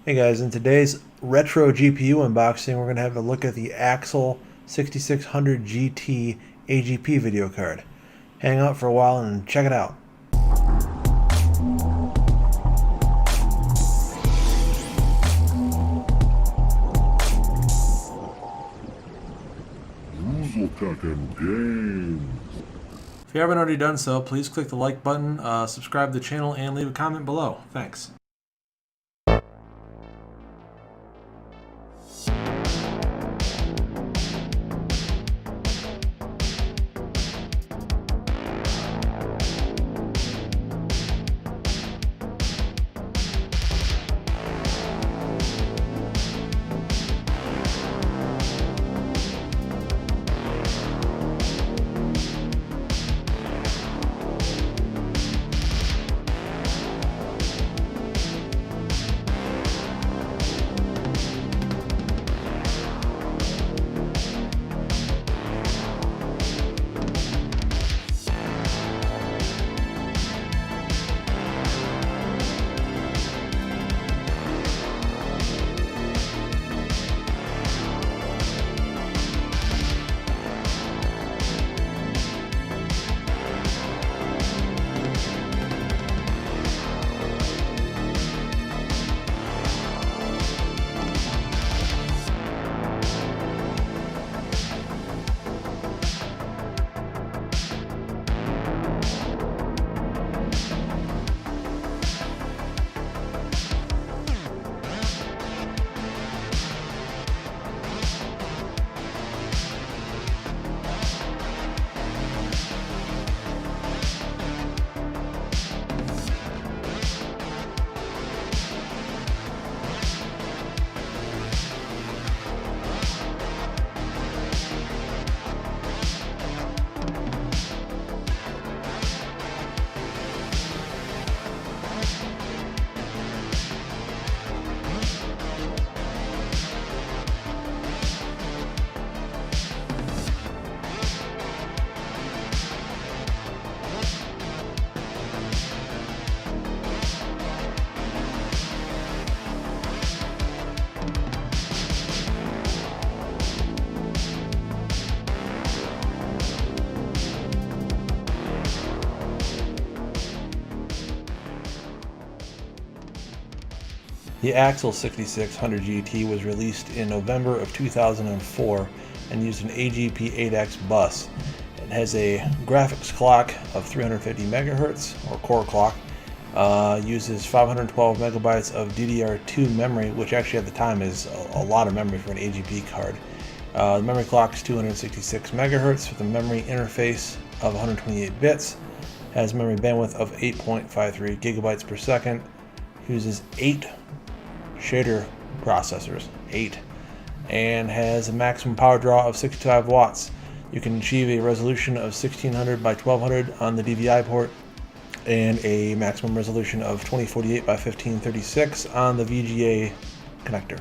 Hey guys, in today's retro GPU unboxing, we're going to have a look at the Axle 6600 GT AGP video card. Hang out for a while and check it out. If you haven't already done so, please click the like button, subscribe to the channel, and leave a comment below. Thanks. The Axle 6600 GT was released in November of 2004 and used an AGP 8X bus. It has a graphics clock of 350 megahertz, or core clock, uses 512 megabytes of DDR2 memory, which actually at the time is a lot of memory for an AGP card. The memory clock is 266 megahertz with a memory interface of 128 bits, has memory bandwidth of 8.53 gigabytes per second, uses 8 shader processors, 8, and has a maximum power draw of 65 watts. You can achieve a resolution of 1600 by 1200 on the DVI port and a maximum resolution of 2048 by 1536 on the VGA connector.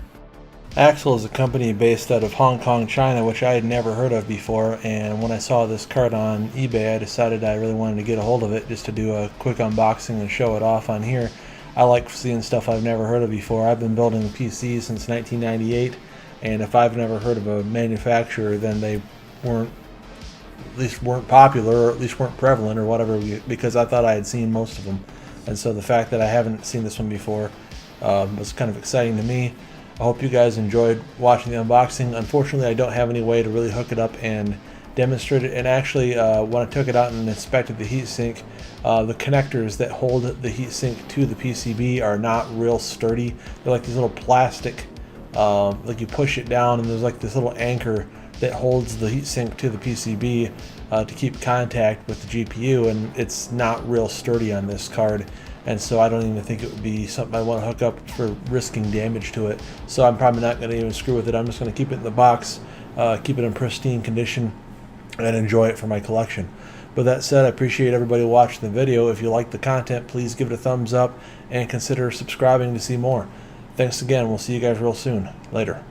Axle is a company based out of Hong Kong, China, which I had never heard of before, and when I saw this card on eBay, I decided I really wanted to get a hold of it just to do a quick unboxing and show it off on here. I like seeing stuff I've never heard of before. I've been building PCs since 1998, and if I've never heard of a manufacturer, then they weren't popular, or at least weren't prevalent, or whatever, because I thought I had seen most of them. And so the fact that I haven't seen this one before was kind of exciting to me. I hope you guys enjoyed watching the unboxing. Unfortunately, I don't have any way to really hook it up and demonstrate it, and actually when I took it out and inspected the heatsink, the connectors that hold the heatsink to the PCB are not real sturdy. They're like these little plastic, like you push it down and there's like this little anchor that holds the heatsink to the PCB to keep contact with the GPU, and it's not real sturdy on this card, and so I don't even think it would be something I want to hook up for risking damage to it. So I'm probably not going to even screw with it. I'm just going to keep it in the box, keep it in pristine condition, and enjoy it for my collection. With that said, I appreciate everybody watching the video. If you like the content, please give it a thumbs up and consider subscribing to see more. Thanks again. We'll see you guys real soon. Later.